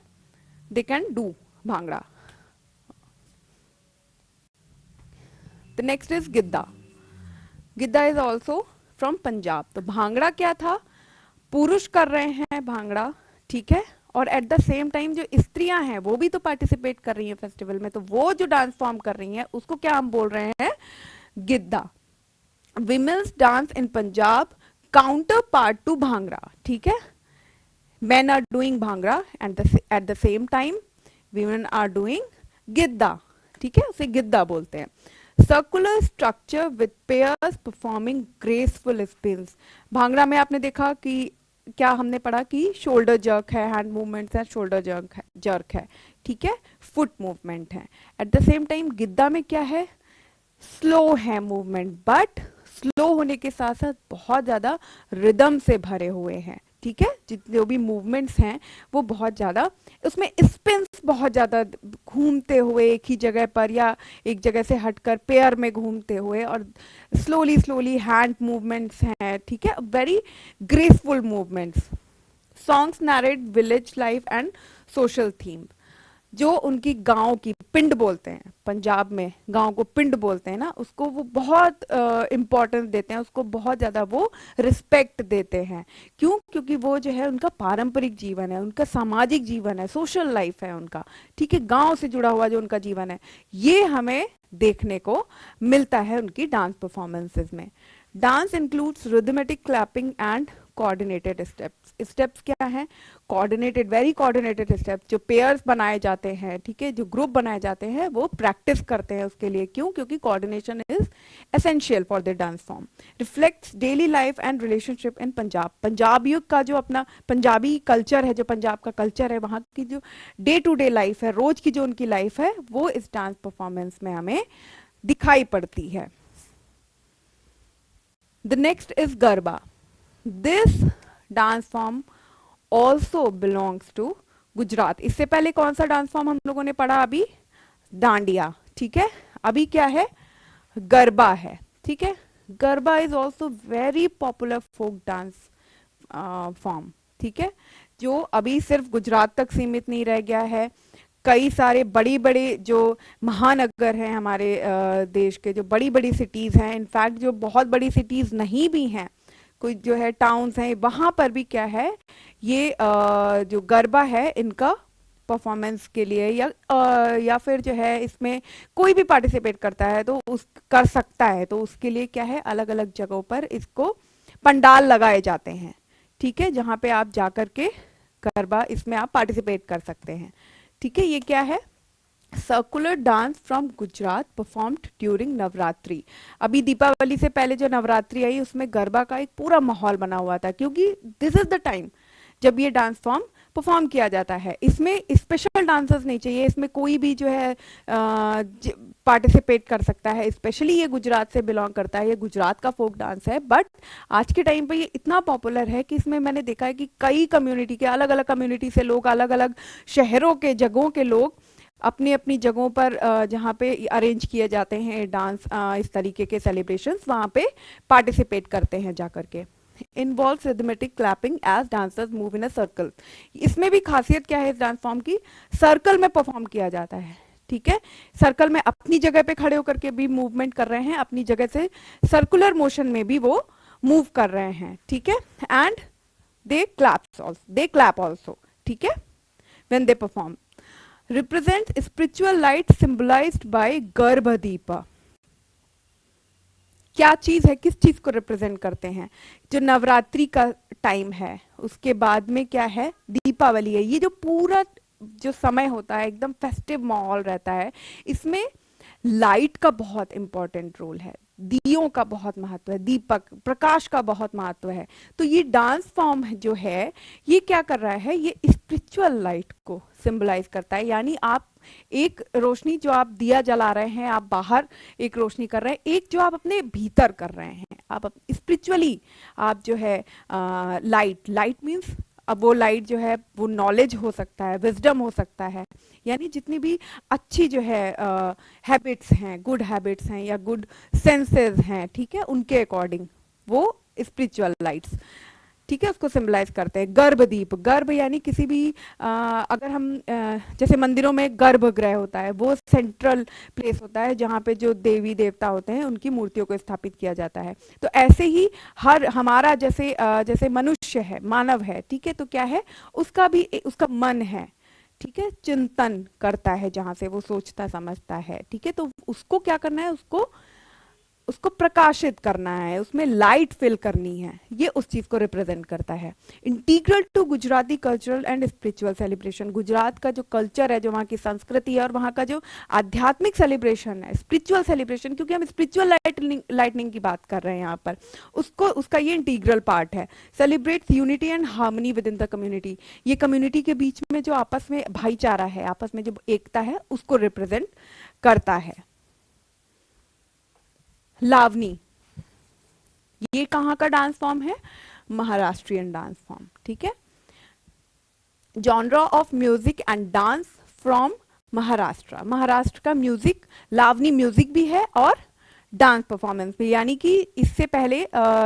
they can do bhangra. The next is Giddha. Giddha is also from Punjab. तो भांगड़ा क्या था, पुरुष कर रहे हैं भांगड़ा, ठीक है, और एट द सेम टाइम जो स्त्रियां हैं वो भी तो पार्टिसिपेट कर रही हैं फेस्टिवल में, तो वो जो डांस फॉर्म कर रही हैं उसको क्या हम बोल रहे हैं, गिद्दा। विमेन्स डांस इन Punjab counter part two bhangra, ठीक है। men are doing bhangra and at the same time women are doing Giddha, ठीक है, उसे गिद्दा बोलते हैं। Circular structure with pairs performing graceful spins. Bhangra में आपने देखा कि क्या हमने पढ़ा कि शोल्डर जर्क है, हैंड मूवमेंट्स है, शोल्डर जर्क है, ठीक है, फुट मूवमेंट है। At the same time Giddha में क्या है, स्लो है मूवमेंट, बट स्लो होने के साथ साथ बहुत ज्यादा रिदम से भरे हुए हैं, ठीक है। जितने भी मूवमेंट्स हैं वो बहुत ज्यादा, उसमें स्पिन्स बहुत ज्यादा, घूमते हुए एक ही जगह पर या एक जगह से हटकर पेयर में घूमते हुए, और स्लोली स्लोली हैंड मूवमेंट्स हैं, ठीक है, very graceful movements. Songs narrate village life and social theme. जो उनकी गांव की पिंड बोलते हैं, पंजाब में गांव को पिंड बोलते हैं ना, उसको वो बहुत इम्पोर्टेंस देते हैं, उसको बहुत ज्यादा वो रिस्पेक्ट देते हैं। क्यों? क्योंकि वो जो है उनका पारंपरिक जीवन है, उनका सामाजिक जीवन है, सोशल लाइफ है उनका, ठीक है, गांव से जुड़ा हुआ जो उनका जीवन है, ये हमें देखने को मिलता है उनकी डांस परफॉर्मेंसेस में। Dance includes rhythmic clapping and coordinated steps. Steps क्या हैं, कोऑर्डिनेटेड, वेरी कोऑर्डिनेटेड स्टेप्स, जो पेयर्स बनाए जाते हैं, ठीक है, जो ग्रुप बनाए जाते हैं वो प्रैक्टिस करते हैं उसके लिए। क्यों? क्योंकि coordination is essential for the dance form. Reflects daily life and relationship in Punjab. पंजाबियों का जो अपना पंजाबी कल्चर है, जो पंजाब का कल्चर है, वहाँ की जो डे टू डे लाइफ है, रोज की जो उनकी लाइफ है, वो इस डांस परफॉर्मेंस में हमें दिखाई पड़ती है। The next is Garba. This dance form also belongs to Gujarat. इससे पहले कौन सा डांस फॉर्म हम लोगों ने पढ़ा अभी, डांडिया, ठीक है, अभी क्या है, गरबा है, ठीक है। Garba is also very popular folk dance form, ठीक है, जो अभी सिर्फ गुजरात तक सीमित नहीं रह गया है। कई सारे बड़ी बड़ी जो महानगर हैं हमारे देश के, जो बड़ी बड़ी सिटीज हैं, इनफैक्ट जो बहुत बड़ी सिटीज नहीं भी हैं, कोई जो है टाउन्स हैं, वहां पर भी क्या है, ये जो गरबा है इनका परफॉर्मेंस के लिए या फिर जो है इसमें कोई भी पार्टिसिपेट करता है तो उस कर सकता है, तो उसके लिए क्या है, अलग अलग जगहों पर इसको पंडाल लगाए जाते हैं, ठीक है, जहां पे आप जाकर के गरबा इसमें आप पार्टिसिपेट कर सकते हैं, ठीक है। ये क्या है, circular dance from Gujarat performed during Navratri. अभी दीपावली से पहले जो नवरात्रि आई उसमें गरबा का एक पूरा माहौल बना हुआ था, क्योंकि दिस इज द टाइम जब ये डांस फॉर्म परफॉर्म किया जाता है। इसमें स्पेशल डांसर्स नहीं चाहिए, इसमें कोई भी जो है पार्टिसिपेट कर सकता है। स्पेशली ये गुजरात से बिलोंग करता है, ये गुजरात का फोक डांस है, बट आज के टाइम पे ये इतना पॉपुलर है कि इसमें मैंने देखा है कि कई कम्युनिटी के, अलग अलग कम्युनिटी से लोग, अलग अलग शहरों के, जगहों के लोग अपनी अपनी जगहों पर जहाँ पे अरेंज किए जाते हैं डांस, इस तरीके के सेलिब्रेशंस, वहाँ पे पार्टिसिपेट करते हैं जाकर के। Involve rhythmic clapping as dancers move in a circle. इसमें भी खासियत क्या है इस डांस फॉर्म की, सर्कल में परफॉर्म किया जाता है, ठीक है, सर्कल में अपनी जगह पे खड़े होकर के भी मूवमेंट कर रहे हैं, अपनी जगह से सर्कुलर मोशन में भी वो मूव कर रहे हैं, ठीक है, एंड दे क्लैप ऑल्सो, ठीक है, when they perform. Represent spiritual light symbolised by Garbhadeepa. क्या चीज है, किस चीज को रिप्रेजेंट करते हैं, जो नवरात्रि का टाइम है उसके बाद में क्या है, दीपावली है। ये जो पूरा जो समय होता है एकदम फेस्टिव माहौल रहता है, इसमें लाइट का बहुत इंपॉर्टेंट रोल है, दियों का बहुत महत्व है, दीपक प्रकाश का बहुत महत्व है। तो ये डांस फॉर्म जो है ये क्या कर रहा है, ये स्पिरिचुअल लाइट को सिंबलाइज करता है। यानी आप एक रोशनी जो आप दिया जला रहे हैं, आप बाहर एक रोशनी कर रहे हैं, एक जो आप अपने भीतर कर रहे हैं, आप स्पिरिचुअली आप जो है लाइट लाइट मीन्स अब वो लाइट जो है वो नॉलेज हो सकता है, विजडम हो सकता है, यानी जितनी भी अच्छी जो है हैबिट्स हैं, गुड हैबिट्स हैं या गुड सेंसेस हैं, ठीक है, उनके अकॉर्डिंग वो स्पिरिचुअल लाइट्स, ठीक है, उसको सिंबलाइज करते हैं। गर्भदीप, गर्भ यानी किसी भी अगर हम जैसे मंदिरों में गर्भगृह होता है, वो सेंट्रल प्लेस होता है जहाँ पे जो देवी देवता होते हैं उनकी मूर्तियों को स्थापित किया जाता है। तो ऐसे ही हर हमारा जैसे जैसे मनुष्य है, मानव है, ठीक है, तो क्या है, उसका भी उसका मन है, ठीक है, चिंतन करता है जहां से वो सोचता समझता है, ठीक है, तो उसको क्या करना है, उसको उसको प्रकाशित करना है, उसमें लाइट फिल करनी है, ये उस चीज को रिप्रेजेंट करता है। Integral to Gujarati cultural and spiritual celebration, Gujarat का जो कल्चर है, जो वहाँ की संस्कृति है और वहाँ का जो आध्यात्मिक सेलिब्रेशन है, स्पिरिचुअल सेलिब्रेशन, क्योंकि हम स्पिरिचुअल लाइटनिंग की बात कर रहे हैं यहाँ पर, उसको उसका ये इंटीग्रल पार्ट है। Celebrates unity and harmony with in the community, ये कम्युनिटी के बीच में जो आपस में भाईचारा है, आपस में जो एकता है, उसको रिप्रेजेंट करता है। लावनी, ये कहाँ का डांस फॉर्म है, महाराष्ट्रियन डांस फॉर्म, ठीक है, genre of music and dance from Maharashtra, Maharashtra का म्यूजिक, लावनी म्यूजिक भी है और डांस परफॉर्मेंस भी, यानी कि इससे पहले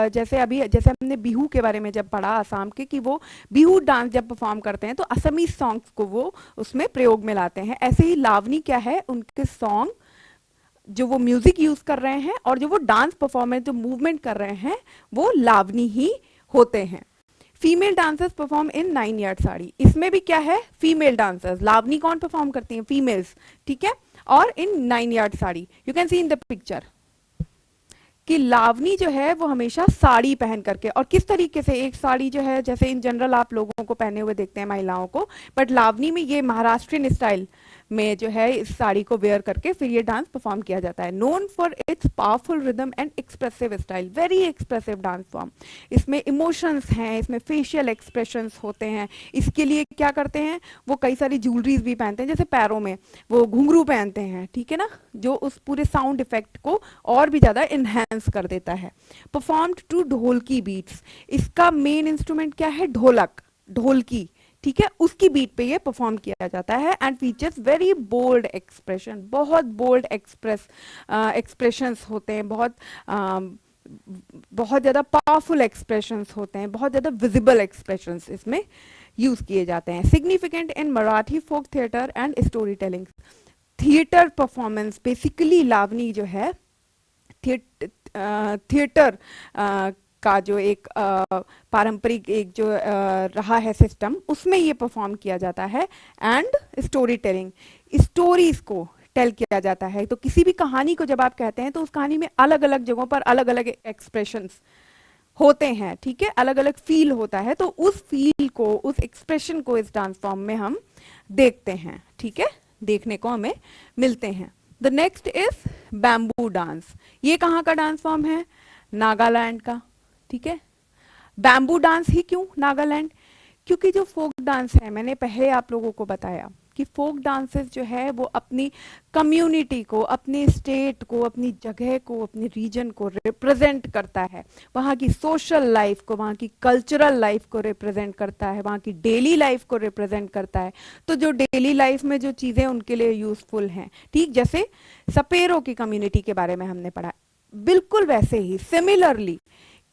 जैसे हमने बिहू के बारे में जब पढ़ा आसाम के, कि वो बिहू डांस जब परफॉर्म करते हैं तो असमी सॉन्ग्स को वो उसमें प्रयोग में लाते हैं, ऐसे ही लावनी क्या है, उनके सॉन्ग जो वो म्यूजिक यूज कर रहे हैं और जो वो डांस परफॉर्मेंस जो मूवमेंट कर रहे हैं वो लावनी ही होते हैं। Female dancers perform in 9 yard sari, इसमें भी क्या है, फीमेल डांसर्स, लावनी कौन परफॉर्म करती हैं, फीमेल्स, ठीक है, और इन 9 yard sari, you can see in the picture कि लावनी जो है वो हमेशा साड़ी पहन करके, और किस तरीके से, एक साड़ी जो है जैसे इन जनरल आप लोगों को पहने हुए देखते हैं महिलाओं को, बट लावनी में ये महाराष्ट्रियन स्टाइल में जो है इस साड़ी को वेयर करके फिर ये डांस परफॉर्म किया जाता है। Known for its powerful rhythm and expressive style, very expressive dance form, इसमें इमोशंस हैं, इसमें फेशियल एक्सप्रेशंस होते हैं, इसके लिए क्या करते हैं, वो कई सारी ज्वेलरीज भी पहनते हैं, जैसे पैरों में वो घुंघरू पहनते हैं, ठीक है ना, जो उस पूरे साउंड इफेक्ट को और भी ज्यादा इनहेंस कर देता है। परफॉर्म्ड टू ढोलकी बीट्स, इसका मेन इंस्ट्रूमेंट क्या है, ढोलक, ढोलकी, ठीक है, उसकी बीट पे ये परफॉर्म किया जाता है। And features very bold expression, बहुत बोल्ड एक्सप्रेशंस होते हैं, बहुत ज्यादा पावरफुल एक्सप्रेशंस होते हैं, बहुत ज्यादा विजिबल एक्सप्रेशंस इसमें यूज किए जाते हैं। Significant in Marathi folk theatre and story telling, theatre performance, basically Lavani जो है थिएटर का जो एक पारंपरिक एक जो रहा है सिस्टम, उसमें ये परफॉर्म किया जाता है। एंड स्टोरी टेलिंग, स्टोरीज को टेल किया जाता है, तो किसी भी कहानी को जब आप कहते हैं तो उस कहानी में अलग अलग जगहों पर अलग अलग एक्सप्रेशंस होते हैं, ठीक है, अलग अलग फील होता है, तो उस फील को, उस एक्सप्रेशन को इस डांस फॉर्म में हम देखते हैं, ठीक है, देखने को हमें मिलते हैं। The next is bamboo dance, ये कहाँ का डांस फॉर्म है, नागालैंड का, ठीक है। बैम्बू डांस ही क्यों नागालैंड, क्योंकि जो फोक डांस है, मैंने पहले आप लोगों को बताया कि फोक डांसेस जो है वो अपनी कम्युनिटी को, अपनी स्टेट को, अपनी जगह को, अपनी रीजन को रिप्रेजेंट करता है, वहाँ की सोशल लाइफ को, वहाँ की कल्चरल लाइफ को रिप्रेजेंट करता है, वहाँ की डेली लाइफ को रिप्रेजेंट करता है। तो जो डेली लाइफ में जो चीज़ें उनके लिए यूजफुल हैं, ठीक, जैसे सपेरों की कम्युनिटी के बारे में हमने पढ़ा, बिल्कुल वैसे ही सिमिलरली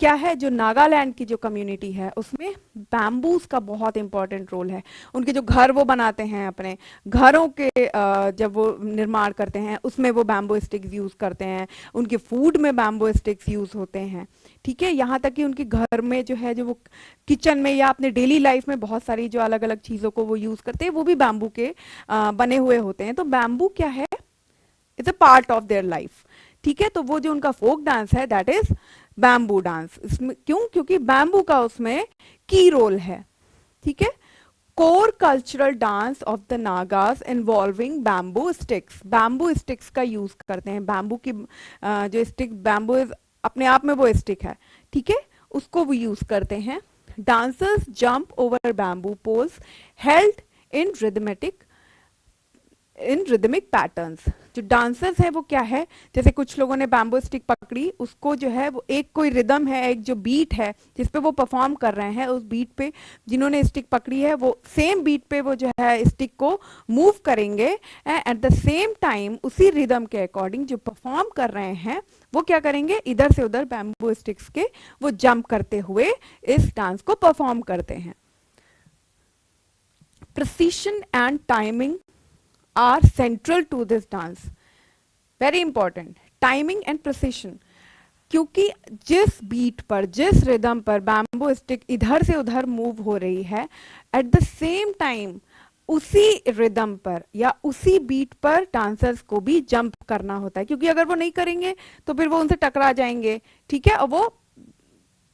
क्या है, जो नागालैंड की जो कम्युनिटी है उसमें बैम्बूज का बहुत इंपॉर्टेंट रोल है। उनके जो घर वो बनाते हैं, अपने घरों के जब वो निर्माण करते हैं उसमें वो बैम्बू स्टिक्स यूज करते हैं, उनके फूड में बैम्बू स्टिक्स यूज होते हैं, ठीक है, यहाँ तक कि उनके घर में जो है, जो वो किचन में या अपने डेली लाइफ में बहुत सारी जो अलग अलग चीज़ों को वो यूज करते हैं, वो भी बैम्बू के बने हुए होते हैं। तो बैम्बू क्या है, it's a part of their life, ठीक है। तो वो जो उनका फोक डांस है दैट इज बैम्बू डांस, इसमें क्यों, क्योंकि बैम्बू का उसमें की रोल है, ठीक है। Core cultural dance of the Nagas involving bamboo sticks, bamboo sticks का यूज करते हैं, बैम्बू की जो स्टिक, बैम्बू अपने आप में वो स्टिक है, ठीक है, उसको वो यूज करते हैं। Dancers jump over bamboo poles held in rhythmic in rhythmic patterns. जो डांसर्स है वो क्या है, जैसे कुछ लोगों ने बैम्बो स्टिक पकड़ी, उसको जो है वो एक कोई रिदम है, एक जो बीट है जिस पे वो परफॉर्म कर रहे हैं, उस बीट पे जिन्होंने स्टिक पकड़ी है वो सेम बीट पे वो जो है स्टिक को मूव करेंगे, एट द सेम टाइम उसी रिदम के अकॉर्डिंग जो परफॉर्म कर रहे हैं वो क्या करेंगे, इधर से उधर बैम्बो स्टिक्स के वो जंप करते हुए इस डांस को परफॉर्म करते हैं। Precision and timing are central to this dance, very important, timing and precision। क्योंकि जिस बीट पर, जिस रिदम पर बैम्बो स्टिक इधर से उधर मूव हो रही है, एट द सेम टाइम उसी रिदम पर या उसी बीट पर डांसर्स को भी जंप करना होता है, क्योंकि अगर वो नहीं करेंगे तो फिर वो उनसे टकरा जाएंगे, ठीक है, और वो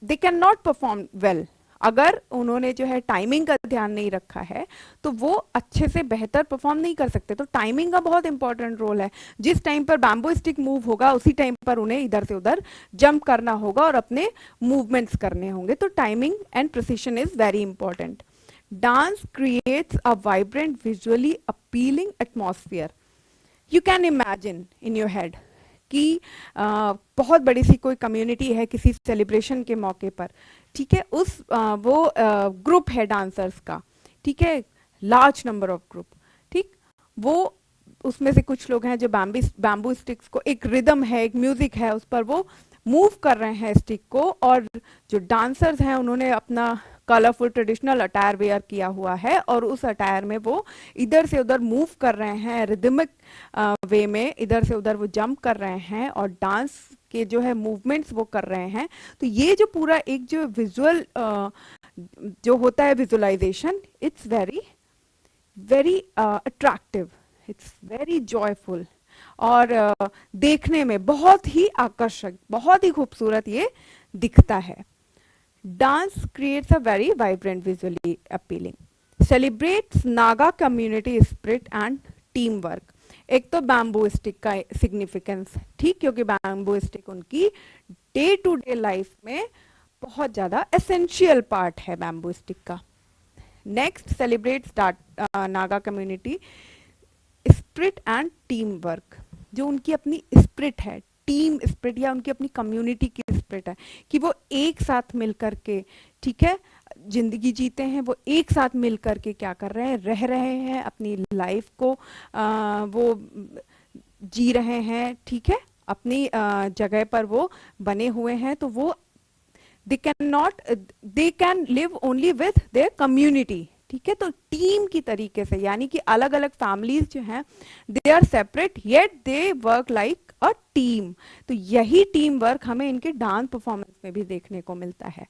they can not perform well. अगर उन्होंने जो है टाइमिंग का ध्यान नहीं रखा है तो वो अच्छे से बेहतर परफॉर्म नहीं कर सकते। तो टाइमिंग का बहुत इंपॉर्टेंट रोल है। जिस टाइम पर बैम्बो स्टिक मूव होगा उसी टाइम पर उन्हें इधर से उधर जंप करना होगा और अपने मूवमेंट्स करने होंगे। तो timing and precision is very important. Dance creates a vibrant visually appealing atmosphere. You can imagine in your head कि बहुत बड़ी सी कोई कम्युनिटी है किसी सेलिब्रेशन के मौके पर, ठीक है, उस वो ग्रुप है डांसर्स का, ठीक है, लार्ज नंबर ऑफ ग्रुप, ठीक, वो उसमें से कुछ लोग हैं जो बैम्बू स्टिक्स को, एक रिदम है, एक म्यूजिक है, उस पर वो मूव कर रहे हैं स्टिक को, और जो डांसर्स हैं उन्होंने अपना कलरफुल ट्रेडिशनल अटायर वेयर किया हुआ है और उस अटायर में वो इधर से उधर मूव कर रहे हैं, रिदमिक वे में इधर से उधर वो जंप कर रहे हैं और डांस के जो है मूवमेंट्स वो कर रहे हैं। तो ये जो पूरा एक जो विजुअल जो होता है visualisation, it's very very attractive, it's very joyful और देखने में बहुत ही आकर्षक, बहुत ही खूबसूरत ये दिखता है। Dance creates a very vibrant visually appealing, celebrates Naga community spirit and team work. एक तो बैम्बू स्टिक का सिग्निफिकेंस, ठीक, क्योंकि बैम्बू स्टिक उनकी डे टू डे लाइफ में बहुत ज्यादा एसेंशियल पार्ट है बैम्बू स्टिक का। Next, celebrates Naga community spirit and team work. जो उनकी अपनी स्पिरिट है, टीम स्पिरिट या उनकी अपनी कम्युनिटी की स्पिरिट है कि वो एक साथ मिलकर के, ठीक है, जिंदगी जीते हैं, वो एक साथ मिलकर के क्या कर रहे हैं, रह रहे हैं, अपनी लाइफ को वो जी रहे हैं, ठीक है, अपनी जगह पर वो बने हुए हैं। तो वो they can live only with their community, ठीक है। तो टीम की तरीके से, यानी कि अलग अलग फैमिलीज जो हैं they are separate yet they work like a team. तो यही टीम वर्क हमें इनके डांस परफॉर्मेंस में भी देखने को मिलता है,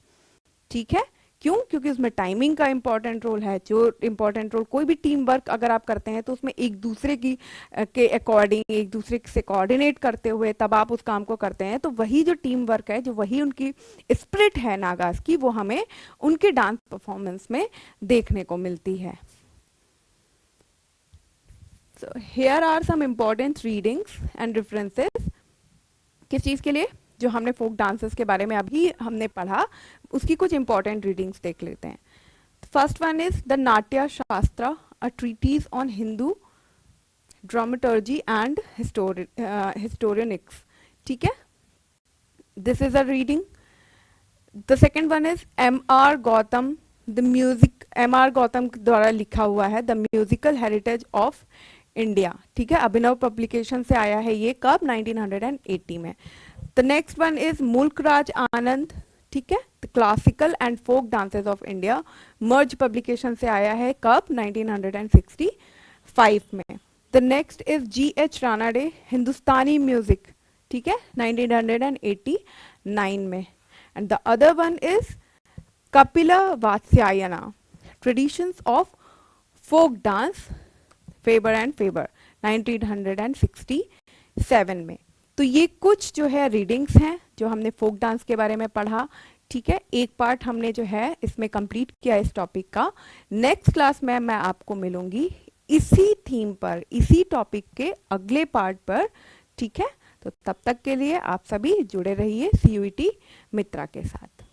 ठीक है। क्यों? क्योंकि उसमें टाइमिंग का इंपॉर्टेंट रोल है। जो इंपॉर्टेंट रोल, कोई भी टीम वर्क अगर आप करते हैं तो उसमें एक दूसरे की के अकॉर्डिंग, एक दूसरे से कोऑर्डिनेट करते हुए तब आप उस काम को करते हैं। तो वही जो टीम वर्क है, जो वही उनकी स्पिरिट है नागास की, वो हमें उनके डांस परफॉर्मेंस में देखने को मिलती है। So here are some important readings and references। किस चीज के लिए? जो हमने फोक डांसेस के बारे में अभी हमने पढ़ा, उसकी कुछ इंपॉर्टेंट रीडिंग्स देख लेते हैं। फर्स्ट वन इज द नाट्य शास्त्र, अ ट्रीटीज ऑन हिंदू ड्रामेटर्जी एंड हिस्टोरियनिक्स, ठीक है, this is a reading. The second one is M.R. Gautam, the music, M.R. Gautam द्वारा लिखा हुआ है, the musical heritage of India, ठीक है, अभिनव पब्लिकेशन से आया है ये, कब? 1980 में। The next one is Mulkraj Anand, ठीक है, the classical and folk dances of India, Marg publication से आया है, कब? 1965 में। The next is G.H. Ranade, Hindustani music, ठीक है, 1989 में। And the other one is Kapila Vatsyayana, traditions of folk dance, Faber and Faber, 1967 में। तो ये कुछ जो है रीडिंग्स हैं जो हमने फोक डांस के बारे में पढ़ा, ठीक है। एक पार्ट हमने जो है इसमें कंप्लीट किया इस टॉपिक का। नेक्स्ट क्लास में मैं आपको मिलूंगी इसी थीम पर, इसी टॉपिक के अगले पार्ट पर, ठीक है। तो तब तक के लिए आप सभी जुड़े रहिए CUET मित्रा के साथ।